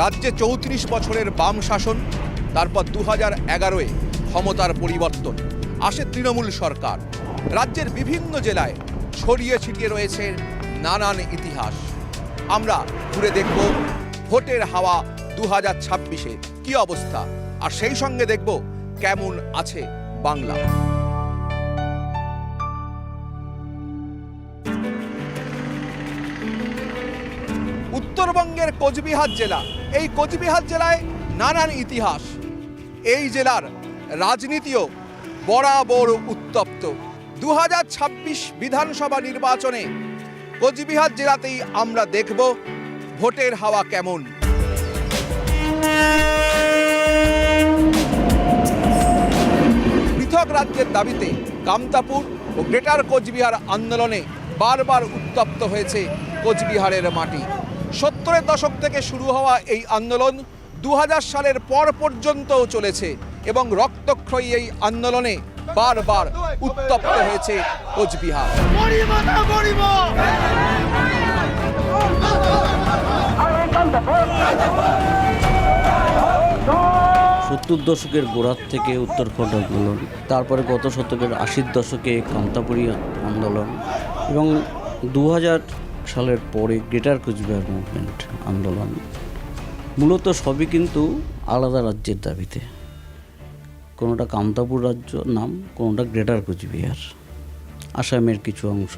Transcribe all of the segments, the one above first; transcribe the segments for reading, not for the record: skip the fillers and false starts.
রাজ্যে ৩৪ বছরের বাম শাসন, তারপর 2011-এ ক্ষমতার পরিবর্তন, আসে তৃণমূল সরকার। রাজ্যের বিভিন্ন জেলায় ছড়িয়ে ছিটিয়ে রয়েছে নানান ইতিহাস। আমরা ঘুরে দেখব ভোটের হাওয়া 2026-এ কি অবস্থা, আর সেই সঙ্গে দেখব কেমন আছে বাংলা। উত্তরবঙ্গের কোচবিহার জেলা, এই কোচবিহার জেলায় নানান ইতিহাস। এই জেলার রাজনীতিও বরাবর উত্তপ্ত। 2026 বিধানসভা নির্বাচনে কোচবিহার জেলাতেই আমরা দেখব ভোটের হাওয়া কেমন। পৃথক রাজ্যের দাবিতে কামতাপুর ও গ্রেটার কোচবিহার আন্দোলনে বারবার উত্তপ্ত হয়েছে কোচবিহারের মাটি। 70-এর দশক থেকে শুরু হওয়া এই আন্দোলন 2000 সালের পর পর্যন্তও চলেছে এবং রক্তক্ষয়ী এই আন্দোলনে বারবার উত্তপ্ত হয়েছে কোচবিহার। 70 দশকের গোড়ার থেকে উত্তরখণ্ড আন্দোলন, তারপরে গত শতকের 80-র দশকে কামতাপুরী আন্দোলন এবং 2000 সালের পরে গ্রেটার কোচবিহার মুভমেন্ট আন্দোলন, মূলত সবই কিন্তু আলাদা রাজ্যের দাবিতে। কোনোটা কামতাপুর রাজ্য নাম, কোনোটা গ্রেটার কোচবিহার। আসামের কিছু অংশ,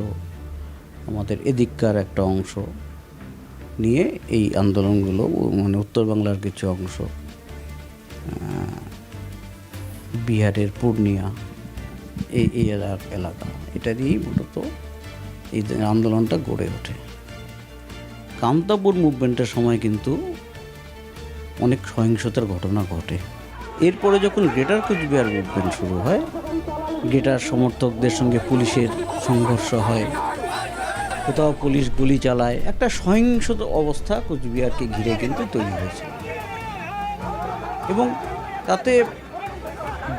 আমাদের এদিককার একটা অংশ নিয়ে এই আন্দোলনগুলো, মানে উত্তর বাংলার কিছু অংশ, বিহারের পূর্ণিয়া, এই এলাকা, এটা দিয়েই মূলত এই আন্দোলনটা গড়ে ওঠে। কামতাপুর মুভমেন্টের সময় কিন্তু অনেক সহিংসতার ঘটনা ঘটে। এরপরে যখন গ্রেটার কোচবিহার মুভমেন্ট শুরু হয়, গ্রেটার সমর্থকদের সঙ্গে পুলিশের সংঘর্ষ হয়, কোথাও পুলিশ গুলি চালায়, একটা সহিংস অবস্থা কোচবিহারকে ঘিরে কিন্তু তৈরি হয়েছে এবং তাতে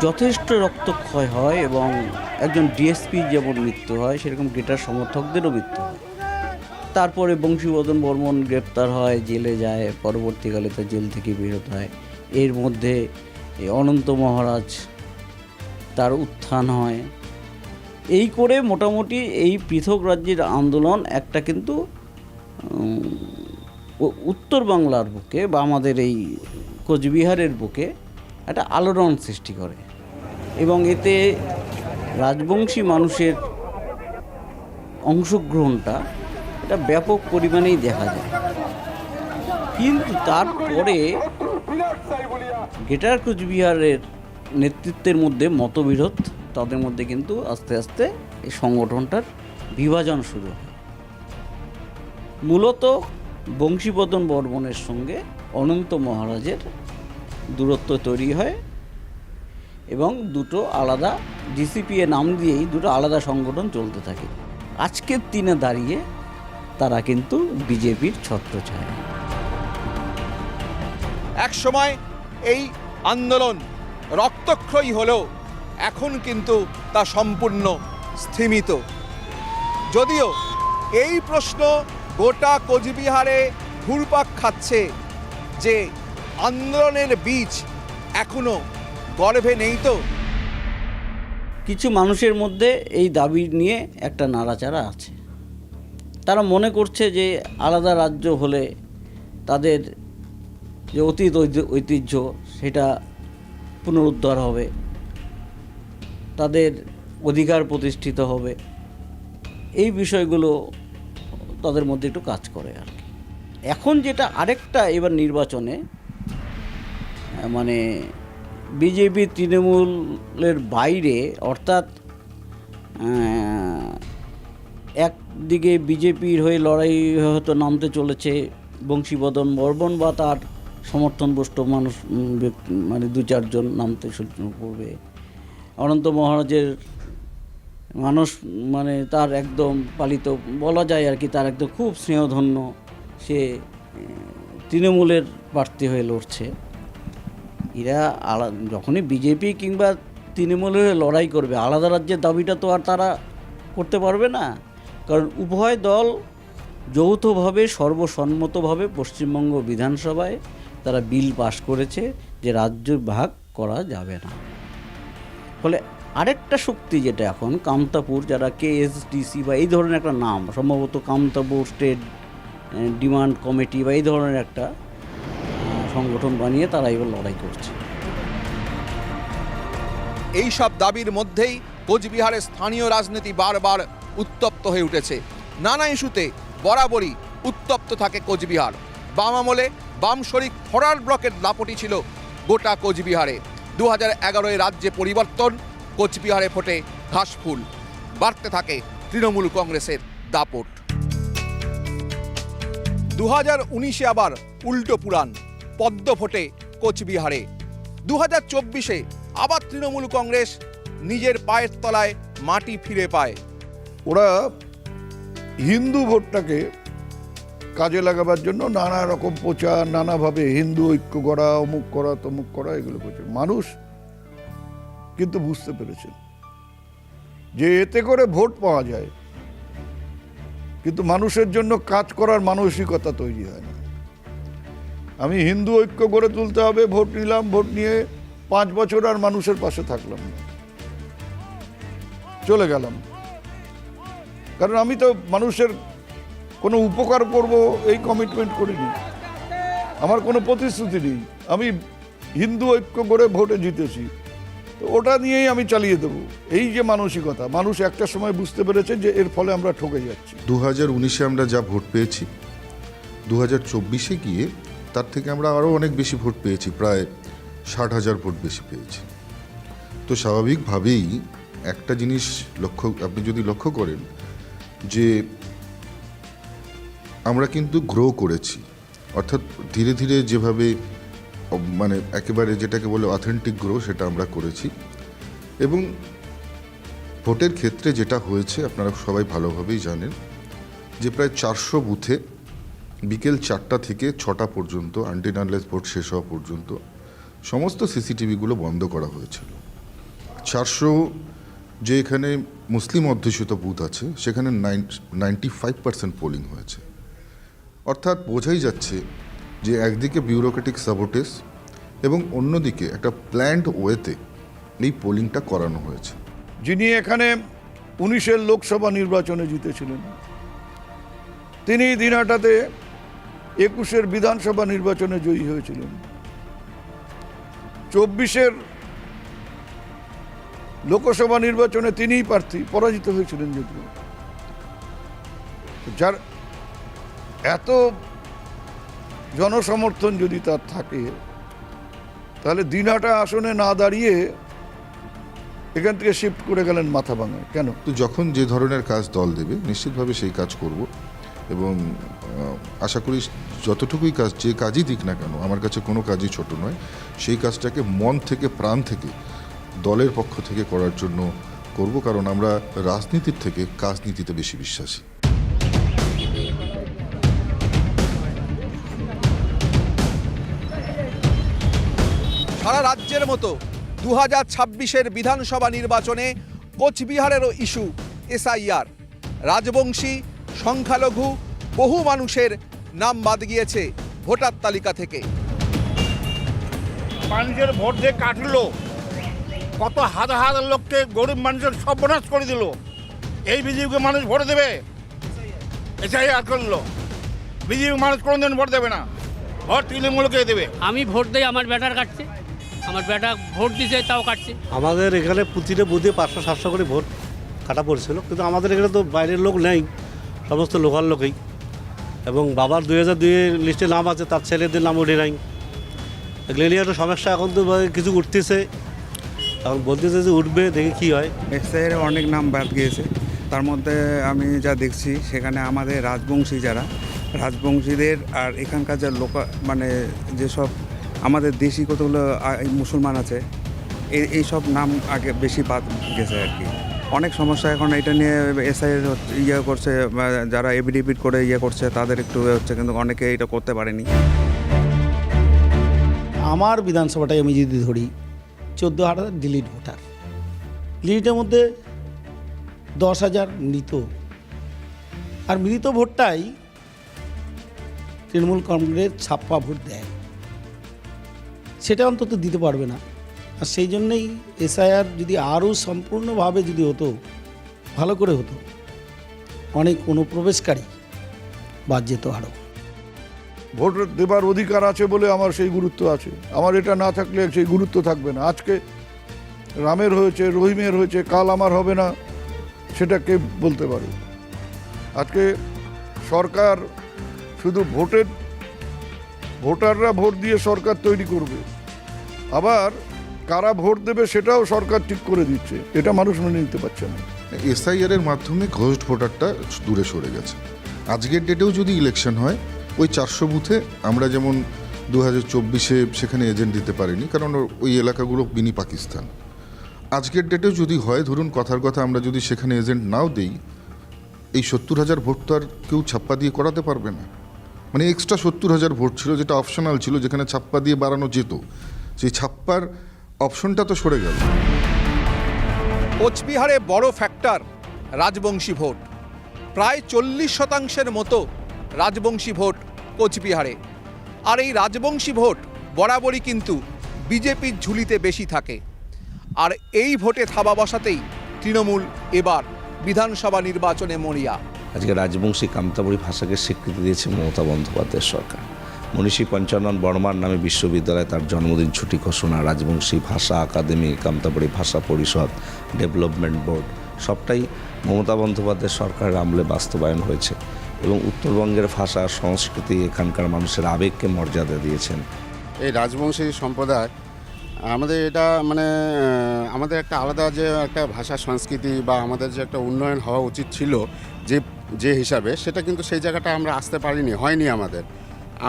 যথেষ্ট রক্তক্ষয় হয় এবং একজন ডিএসপি যেমন মৃত্যু হয়, সেরকম গ্রেটার সমর্থকদেরও মৃত্যু হয়। তারপরে বংশীবদন বর্মন গ্রেপ্তার হয়, জেলে যায়, পরবর্তীকালে তো জেল থেকে বেরোত হয়। এর মধ্যে অনন্ত মহারাজ, তার উত্থান হয়। এই করে মোটামুটি এই পৃথক রাজ্যের আন্দোলন একটা কিন্তু উত্তর বাংলার বুকে বা আমাদের এই কোচবিহারের বুকে একটা আলোড়ন সৃষ্টি করে এবং এতে রাজবংশী মানুষের অংশগ্রহণটা এটা ব্যাপক পরিমাণেই দেখা যায়। কিন্তু তারপরে গ্রেটার কোচবিহারের নেতৃত্বের মধ্যে মতবিরোধ, তাদের মধ্যে কিন্তু আস্তে আস্তে এই সংগঠনটার বিভাজন শুরু হয়। মূলত বংশীবদন বর্মনের সঙ্গে অনন্ত মহারাজের দূরত্ব তৈরি হয় এবং দুটো আলাদা ডিসিপিএ নাম দিয়েই দুটো আলাদা সংগঠন চলতে থাকে। আজকের দিনে দাঁড়িয়ে তারা কিন্তু বিজেপির ছত্রছায়া। এক সময় এই আন্দোলন রক্তক্ষয়ী হলেও এখন কিন্তু তা সম্পূর্ণ স্থিমিত। যদিও এই প্রশ্ন গোটা কোচবিহারে ঘুরপাক খাচ্ছে যে আন্দোলনের বীজ এখনো গর্ভে নেই তো। কিছু মানুষের মধ্যে এই দাবি নিয়ে একটা নাড়াচাড়া আছে। তারা মনে করছে যে আলাদা রাজ্য হলে তাদের যে অতীত ঐতিহ্য সেটা পুনরুদ্ধার হবে, তাদের অধিকার প্রতিষ্ঠিত হবে। এই বিষয়গুলো তাদের মধ্যে একটু কাজ করে আর কি। এখন যেটা আরেকটা এবার নির্বাচনে মানে বিজেপি তৃণমূলের বাইরে, অর্থাৎ একদিকে বিজেপির হয়ে লড়াই হয়তো নামতে চলেছে বংশীবদন বর্মন বা তার সমর্থনপুষ্ট মানুষ, মানে 2-4 জন নামতে শুরু করবে। অনন্ত মহারাজের মানুষ, মানে তার একদম পালিত বলা যায় আর কি, তার একদম খুব স্নেহধন্য, সে তৃণমূলের প্রার্থী হয়ে লড়ছে। এরা যখনই বিজেপি কিংবা তৃণমূলের লড়াই করবে, আলাদা রাজ্যের দাবিটা তো আর তারা করতে পারবে না, কারণ উভয় দল যৌথভাবে সর্বসম্মতভাবে পশ্চিমবঙ্গ বিধানসভায় তারা বিল পাস করেছে যে রাজ্য ভাগ করা যাবে না। ফলে আরেকটা শক্তি যেটা এখন কামতাপুর, যারা কেএসডিসি বা এই ধরনের একটা নাম, সম্ভবত কামতাপুর স্টেট ডিমান্ড কমিটি বা এই ধরনের একটা সংগঠন বানিয়ে তারা এবার লড়াই করছে। এই সব দাবির মধ্যেই কোচবিহারের স্থানীয় রাজনীতি বারবার উত্তপ্ত হয়ে উঠেছে। নানা ইস্যুতে বরাবরই উত্তপ্ত থাকে কোচবিহার। বাম আমলে বাম শরিক ফরার ব্লকের দাপটি ছিল গোটা কোচবিহারে। 2011 রাজ্যে পরিবর্তন, কোচবিহারে ফোটে ঘাসফুল, বাড়তে থাকে তৃণমূল কংগ্রেসের দাপট। 2019 আবার উল্টো পুরাণ, পদ্ম ফোটে কোচবিহারে। 2024 আবার তৃণমূল কংগ্রেস নিজের পায়ের তলায় মাটি ফিরে পায়। ওরা হিন্দু ভোটটাকে কাজে লাগাবার জন্য নানা রকম প্রচার, নানাভাবে হিন্দু ঐক্য করা, অমুক করা, তমুক করা, এগুলো করছে। মানুষ কিন্তু বুঝতে পেরেছেন যে এতে করে ভোট পাওয়া যায়, কিন্তু মানুষের জন্য কাজ করার মানসিকতা তৈরি হয় না। আমি হিন্দু ঐক্য গড়ে তুলতে হবে, ভোট নিলাম, ভোট নিয়ে 5 বছর আর মানুষের পাশে থাকলাম না, চলে গেলাম। কারণ আমি তো মানুষের কোনো উপকার করব এই কমিটমেন্ট করিনি, আমার কোনো প্রতিশ্রুতি নেই। আমি হিন্দু ঐক্য করে ভোটে জিতেছি, তো ওটা নিয়েই আমি চালিয়ে দেবো। এই যে মানসিকতা, মানুষ একটা সময় বুঝতে পেরেছে যে এর ফলে আমরা ঠকে যাচ্ছি। 2019 আমরা যা ভোট পেয়েছি, 2024 গিয়ে তার থেকে আমরা আরও অনেক বেশি ভোট পেয়েছি, প্রায় 60,000 ভোট বেশি পেয়েছি। তো স্বাভাবিকভাবেই একটা জিনিস আপনি যদি লক্ষ্য করেন যে আমরা কিন্তু গ্রো করেছি, অর্থাৎ ধীরে ধীরে যেভাবে মানে একেবারে যেটাকে বলে অথেন্টিক গ্রো, সেটা আমরা করেছি। এবং ভোটের ক্ষেত্রে যেটা হয়েছে আপনারা সবাই ভালোভাবেই জানেন যে প্রায় 400 বুথে বিকেল 4টা থেকে 6টা পর্যন্ত, আনটিল আনলেস ভোট শেষ হওয়া পর্যন্ত সমস্ত সিসিটিভিগুলো বন্ধ করা হয়েছিল। 400 যে এখানে মুসলিম অধ্যুষিত বুথ আছে সেখানে 95% পোলিং হয়েছে। অর্থাৎ বোঝাই যাচ্ছে যে একদিকে বিউরোক্রেটিক সাবোটেজ এবং অন্যদিকে একটা প্ল্যান্ড ওয়েতে এই পোলিংটা করানো হয়েছে। যিনি এখানে 19 লোকসভা নির্বাচনে জিতেছিলেন, তিনি দিনহাটাতে 21 বিধানসভা নির্বাচনে জয়ী হয়েছিলেন। 24 লোকসভা নির্বাচনে তিনিই প্রার্থী, পরাজিত হয়েছিলেন যদিও। যার এত জনসমর্থন যদি তার থাকে, তাহলে দিনহাটা আসনে না দাঁড়িয়ে এখান থেকে শিফট করে গেলেন মাথাভাঙায় কেন? তো যখন যে ধরনের কাজ দল দেবে নিশ্চিতভাবে সেই কাজ করব, এবং আশা করি যতটুকুই কাজ, যে কাজই দিক না কেন, আমার কাছে কোনো কাজই ছোট নয়। সেই কাজটাকে মন থেকে, প্রাণ থেকে, দলের পক্ষ থেকে করার জন্য করব, কারণ আমরা রাজনীতির থেকে কাজনীতিতে বেশি বিশ্বাসী। সারা রাজ্যের মতো 2026 বিধানসভা নির্বাচনে কোচবিহারেরও ইস্যু এসআইআর। রাজবংশী, সংখ্যালঘু বহু মানুষের নাম বাদ গিয়েছে ভোটার তালিকা থেকে। মানুষের ভোট দিয়ে কাটলো, কত হাজার হাজার লোককে, গরিব মানুষের সর্বনাশ করে দিল। এই বিজেপিকে মানুষ ভোট দেবে? এসআইআর করলো, বিজেপি মানুষ কোনোদিন ভোট দেবে না, ভোট তৃণমূলকে দেবে। আমি ভোট দিই, আমার ব্যাটার কাটছে, আমার ব্যাটা ভোট দিছে তাও কাটছে। আমাদের এখানে প্রতিটা বুথে 500-700 করে ভোট কাটা পড়েছিল, কিন্তু আমাদের এখানে তো বাইরের লোক নেই, সমস্ত লোকাল লোকেই। এবং বাবার 2002 লিস্টে নাম আছে, তার ছেলেদের নাম ওঠে নাই। এগুলো নিয়ে একটা সমস্যা। এখন তো কিছু উঠতেছে, এখন বলতেছে যে উঠবে, দেখি কী হয়। এসআইয়ের অনেক নাম বাদ গিয়েছে, তার মধ্যে আমি যা দেখছি সেখানে আমাদের রাজবংশী যারা, রাজবংশীদের আর এখানকার যা মানে যেসব আমাদের দেশি কতগুলো মুসলমান আছে, এই সব নাম আগে বেশি বাদ গেছে আর কি। অনেক সমস্যা এখন এটা নিয়ে এসআইয়ের ইয়ে করছে, যারা এফিডেভিট করে ইয়ে করছে তাদের একটু হচ্ছে, কিন্তু অনেকে এটা করতে পারেনি। আমার বিধানসভাটাই আমি যদি ধরি, 14,000 ডিলিট ভোটার, ডিলিটের মধ্যে 10,000 মৃত। আর মৃত ভোটটাই তৃণমূল কংগ্রেস ছাপ্পা ভোট দেয়। সেটা অন্তত দিতে পারবে না। আর সেই জন্যেই এসআইআর যদি আরও সম্পূর্ণভাবে যদি হতো, ভালো করে হতো, অনেক অনুপ্রবেশকারী বাদ যেত আরও। ভোট দেবার অধিকার আছে বলে আমার সেই গুরুত্ব আছে, আমার এটা না থাকলে সেই গুরুত্ব থাকবে না। আজকে রামের হয়েছে, রহিমের হয়েছে, কাল আমার হবে না, সেটা কে বলতে পারে? আজকে সরকার শুধু ভোটাররা ভোট দিয়ে সরকার তৈরি করবে, আবার কারা ভোট দেবে সেটাও সরকার ঠিক করে দিচ্ছে, এটা মানুষ মেনে নিতে পারছে না। এসআইআর এর মাধ্যমে ঘোস্ট ভোটারটা দূরে সরে গেছে। আজকের ডেটেও যদি ইলেকশন হয়, ওই 400 বুথে আমরা যেমন 2024-এ সেখানে এজেন্ট দিতে পারিনি, কারণ ওই এলাকাগুলো মিনি পাকিস্তান। আজকের ডেটেও যদি হয়, ধরুন কথার কথা, আমরা যদি সেখানে এজেন্ট নাও দিই, এই 70,000 ভোট তো আর কেউ ছাপ্পা দিয়ে করাতে পারবে না। মানে এক্সট্রা 70,000 ভোট ছিল, যেটা অপশনাল ছিল, যেখানে ছাপ্পা দিয়ে বাড়ানো যেত, সেই ছাপ্পার অপশনটা তো সরে গেল। কোচবিহারে বড় ফ্যাক্টর রাজবংশী ভোট। প্রায় 40% মতো রাজবংশী ভোট কোচবিহারে। আর এই রাজবংশী ভোট বরাবরই কিন্তু বিজেপির ঝুলিতে বেশি থাকে। আর এই ভোটে থাবা বসাতেই তৃণমূল এবার বিধানসভা নির্বাচনে মরিয়া। আজকে রাজবংশী কামতাপুরী ভাষাকে স্বীকৃতি দিয়েছে মমতা বন্দ্যোপাধ্যায়ের সরকার। মনীষী পঞ্চানন বর্মার নামে বিশ্ববিদ্যালয়ে তার জন্মদিন ছুটি ঘোষণা, রাজবংশী ভাষা আকাদেমি, কামতাপুরী ভাষা পরিষদ, ডেভেলপমেন্ট বোর্ড, সবটাই মমতা বন্দ্যোপাধ্যায়ের সরকারের আমলে বাস্তবায়ন হয়েছে। এবং উত্তরবঙ্গের ভাষা সংস্কৃতি, এখানকার মানুষের আবেগকে মর্যাদা দিয়েছেন। এই রাজবংশী সম্প্রদায় আমাদের এটা মানে আমাদের একটা আলাদা যে একটা ভাষা সংস্কৃতি বা আমাদের যে একটা উন্নয়ন হওয়া উচিত ছিল যে হিসাবে, সেটা কিন্তু সেই জায়গাটা আমরা আসতে পারিনি, হয়নি আমাদের।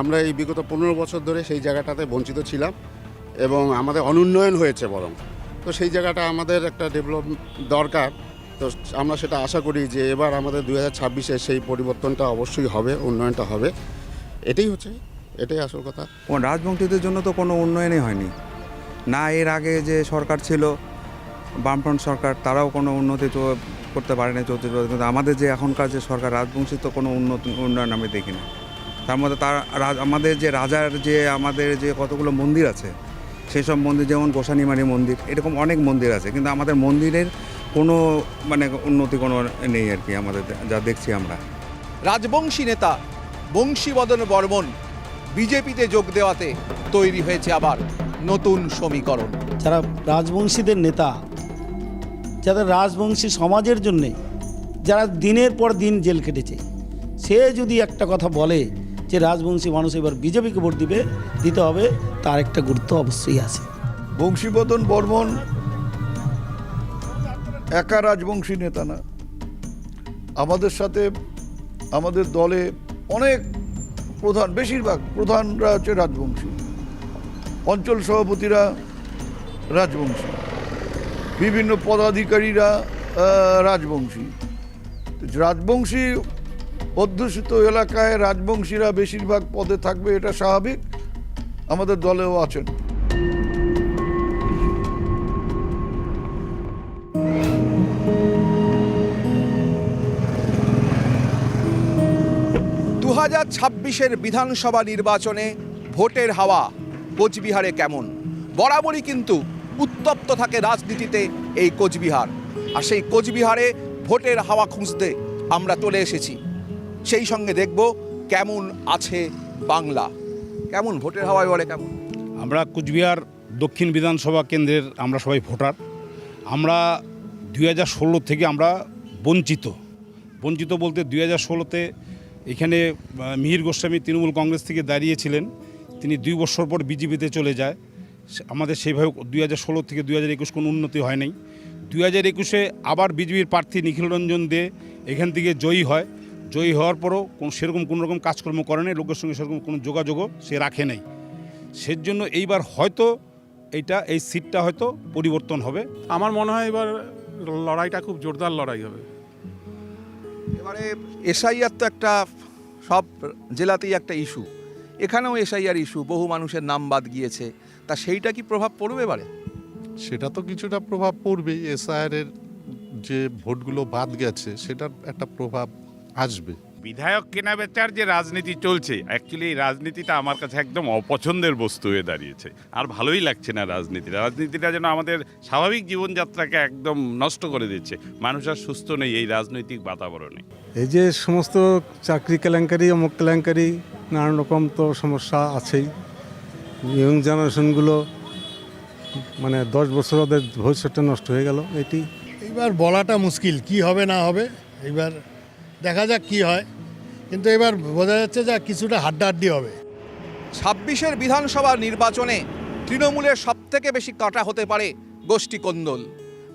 আমরা এই বিগত 15 বছর ধরে সেই জায়গাটাতে বঞ্চিত ছিলাম এবং আমাদের অনুন্নয়ন হয়েছে বরং। তো সেই জায়গাটা আমাদের একটা ডেভেলপ দরকার। তো আমরা সেটা আশা করি যে এবার আমাদের 2026-এ সেই পরিবর্তনটা অবশ্যই হবে, উন্নয়নটা হবে। এটাই আসল কথা। রাজবংশীদের জন্য তো কোনো উন্নয়নই হয়নি না। এর আগে যে সরকার ছিল, বামফ্রন্ট সরকার, তারাও কোনো উন্নতি করতে পারেনি 34 বছর। কিন্তু আমাদের যে এখনকার যে সরকার, রাজবংশী তো কোনো উন্নয়ন আমি দেখি না। তার মধ্যে আমাদের যে রাজার যে আমাদের যে কতগুলো মন্দির আছে, সেই সব মন্দির, যেমন গোসানিমারি মন্দির, এরকম অনেক মন্দির আছে, কিন্তু আমাদের মন্দিরের কোনো মানে উন্নতি কোনো নেই আর কি, আমাদের যা দেখছি আমরা। রাজবংশী নেতা বংশীবদন বর্মন বিজেপিতে যোগ দেওয়াতে তৈরি হয়েছে আবার নতুন সমীকরণ। যারা রাজবংশীদের নেতা, যারা রাজবংশী সমাজের জন্যে যারা দিনের পর দিন জেল কেটেছে, সে যদি একটা কথা বলে যে রাজবংশী মানুষ এবার বিজেপিকে ভোট দিতে হবে, তার একটা গুরুত্ব অবশ্যই আছে। বংশীবদন বর্মন একা রাজবংশী নেতা না, আমাদের সাথে আমাদের দলে অনেক প্রধান, বেশিরভাগ প্রধানরা হচ্ছে রাজবংশী, অঞ্চল সভাপতিরা রাজবংশী, বিভিন্ন পদাধিকারীরা রাজবংশী। রাজবংশী অধ্যুষিত এলাকায় রাজবংশীরা বেশিরভাগ পদে থাকবে, এটা স্বাভাবিক, আমাদের দলেও আছেন। বিধানসভা নির্বাচনে ভোটের হাওয়া কোচবিহারে কেমন? বরাবরই কিন্তু উত্তপ্ত থাকে রাজনীতিতে এই কোচবিহার। আর সেই কোচবিহারে ভোটের হাওয়া খুঁজতে আমরা চলে এসেছি। সেই সঙ্গে দেখব কেমন আছে বাংলা, কেমন ভোটের হাওয়া বলে কেমন। আমরা কোচবিহার দক্ষিণ বিধানসভা কেন্দ্রের আমরা সবাই ভোটার। আমরা 2016 থেকে আমরা বঞ্চিত বলতে 2016-তে এখানে মিহির গোস্বামী তৃণমূল কংগ্রেস থেকে দাঁড়িয়েছিলেন, তিনি 2 বছর পর বিজেপিতে চলে যায়। আমাদের সেইভাবে 2016 থেকে 2021 কোনো উন্নতি হয় নাই। 2021-এ আবার বিজেপির প্রার্থী নিখিল রঞ্জন দে এখান থেকে জয়ী হয়। জয়ী হওয়ার পরও সেরকম কোনো রকম কাজকর্ম করে নাই, লোকের সঙ্গে সেরকম কোনো যোগাযোগও সে রাখে নাই। সেজন্য এইবার হয়তো এই সিটটা হয়তো পরিবর্তন হবে। আমার মনে হয় এবার লড়াইটা খুব জোরদার লড়াই হবে। এবারে এসআইআর তো একটা সব জেলাতেই একটা ইস্যু, এখানেও এসআইআর ইস্যু, বহু মানুষের নাম বাদ গিয়েছে, তা সেইটা কি প্রভাব পড়বে এবারে? সেটা তো কিছুটা প্রভাব পড়বেই। এসআইআর এর যে ভোটগুলো বাদ গেছে সেটার একটা প্রভাব আসবে বিধায়ক কেনা বেচার যে রাজনীতি চলছে, অ্যাকচুয়ালি এই রাজনীতিটা আমার কাছে একদম অপছন্দের বস্তু হয়ে দাঁড়িয়েছে। আর ভালোই লাগছে না রাজনীতিটা যেন আমাদের স্বাভাবিক জীবনযাত্রাকে একদম নষ্ট করে দিচ্ছে। মানুষ আর সুস্থ নেই এই রাজনৈতিক বাতাবরণে। এই যে সমস্ত চাকরি কেলেঙ্কারি, অমুক কেলেঙ্কারি, নানান রকম তো সমস্যা আছেই। ইয়ং জেনারেশনগুলো মানে 10 বছর ওদের ভবিষ্যৎটা নষ্ট হয়ে গেল। এটি এবার বলাটা মুশকিল কি হবে না হবে, এবার দেখা যাক কি হয়, কিন্তু এবার বোঝা যাচ্ছে যে কিছুটা হাড্ডাহাড্ডি হবে। 26-এর বিধানসভা নির্বাচনে তৃণমূলের সবথেকে বেশি কাটা হতে পারে গোষ্ঠী কোন্দল।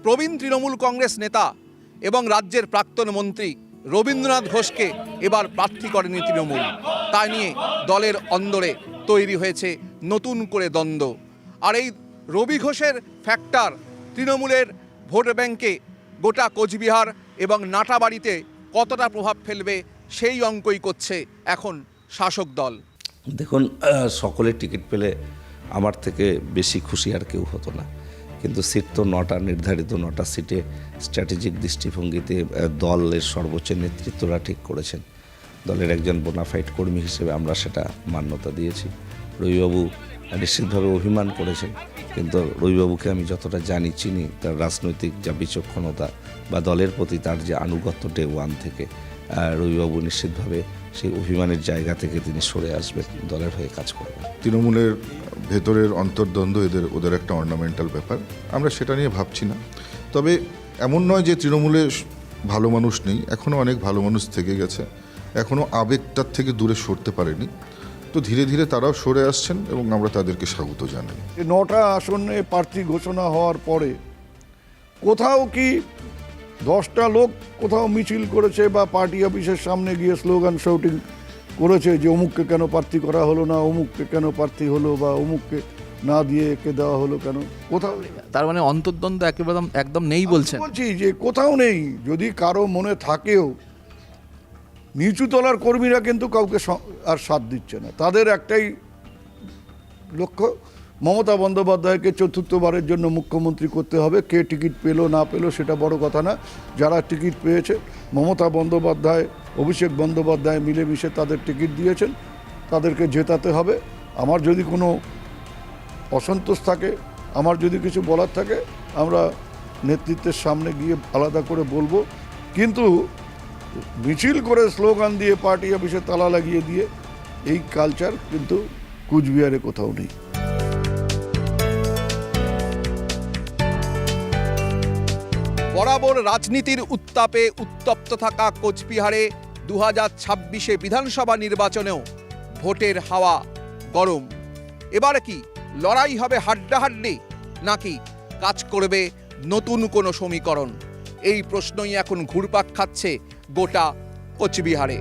প্রবীণ তৃণমূল কংগ্রেস নেতা এবং রাজ্যের প্রাক্তন মন্ত্রী রবীন্দ্রনাথ ঘোষকে এবার প্রার্থী করেনি তৃণমূল। তাই নিয়ে দলের অন্দরে তৈরি হয়েছে নতুন করে দ্বন্দ্ব। আর এই রবি ঘোষের ফ্যাক্টর তৃণমূলের ভোট ব্যাংকে গোটা কোচবিহার এবং নাটাবাড়িতে কতটা প্রভাব ফেলবে সেই অঙ্কই করছে এখন শাসক দল। দেখুন, সকলের টিকিট পেলে আমার থেকে বেশি খুশি আর কেউ হতো না, কিন্তু সিট তো 9টা, নির্ধারিত 9টা সিটে স্ট্র্যাটেজিক দৃষ্টিভঙ্গিতে দলের সর্বোচ্চ নেতৃত্বরা ঠিক করেছেন। দলের একজন বোনাফাইড কর্মী হিসেবে আমরা সেটা মান্যতা দিয়েছি। রবিবাবু নিশ্চিতভাবে অভিমান করেছেন, কিন্তু রবিবাবুকে আমি যতটা জানি, চিনি, তার রাজনৈতিক যা বিচক্ষণতা বা দলের প্রতি তার যে আনুগত্য ডে ওয়ান থেকে, রবিবাবু নিশ্চিতভাবে সেই অভিমানের জায়গা থেকে তিনি সরে আসবেন, দলের হয়ে কাজ করবেন। তৃণমূলের ভেতরের অন্তর্দ্বন্দ্ব ওদের একটা অর্নামেন্টাল ব্যাপার, আমরা সেটা নিয়ে ভাবছি না। তবে এমন নয় যে তৃণমূলে ভালো মানুষ নেই, এখনও অনেক ভালো মানুষ থেকে গেছে, এখনও আবেগটার থেকে দূরে সরতে পারেনি। তো ধীরে ধীরে তারাও সরে আসছেন এবং আমরা তাদেরকে স্বাগত জানাই। 9টা আসনে প্রার্থী ঘোষণা হওয়ার পরে কোথাও কি 10টা লোক কোথাও মিছিল করেছে বা পার্টি অফিসের সামনে গিয়ে স্লোগান শাউটিং করেছে যে অমুককে কেন প্রার্থী করা হলো না, অমুককে কেন প্রার্থী হলো, বা অমুককে না দিয়ে একে দেওয়া হলো কেন? কোথাও তার মানে অন্তর্দ্বন্দ্ব একেবারে একদম নেই বলছেন? বলছি যে কোথাও নেই। যদি কারো মনে থাকেও, নিচু তলার কর্মীরা কিন্তু কাউকে আর সাথ দিচ্ছে না। তাদের একটাই লক্ষ্য, মমতা বন্দ্যোপাধ্যায়কে 4র্থবারের জন্য মুখ্যমন্ত্রী করতে হবে। কে টিকিট পেলো না পেলো সেটা বড় কথা না, যারা টিকিট পেয়েছে মমতা বন্দ্যোপাধ্যায়, অভিষেক বন্দ্যোপাধ্যায় মিলেমিশে তাদের টিকিট দিয়েছেন, তাদেরকে জেতাতে হবে। আমার যদি কোনো অসন্তোষ থাকে, আমার যদি কিছু বলার থাকে, আমরা নেতৃত্বের সামনে গিয়ে আলাদা করে বলবো। কিন্তু মিছিল করে স্লোগান দিয়ে পার্টি অফিসে তালা লাগিয়ে দিয়ে এই কালচার কিন্তু কুচবিহারে কোথাও নেই। বরাবর রাজনীতির উত্তাপে উত্তপ্ত থাকা কোচবিহারে 2026-এ বিধানসভা নির্বাচনেও ভোটের হাওয়া গরম। এবার কি লড়াই হবে হাড্ডাহাড্ডি, নাকি কাজ করবে নতুন কোনো সমীকরণ? এই প্রশ্নই এখন ঘুরপাক খাচ্ছে গোটা কোচবিহারে।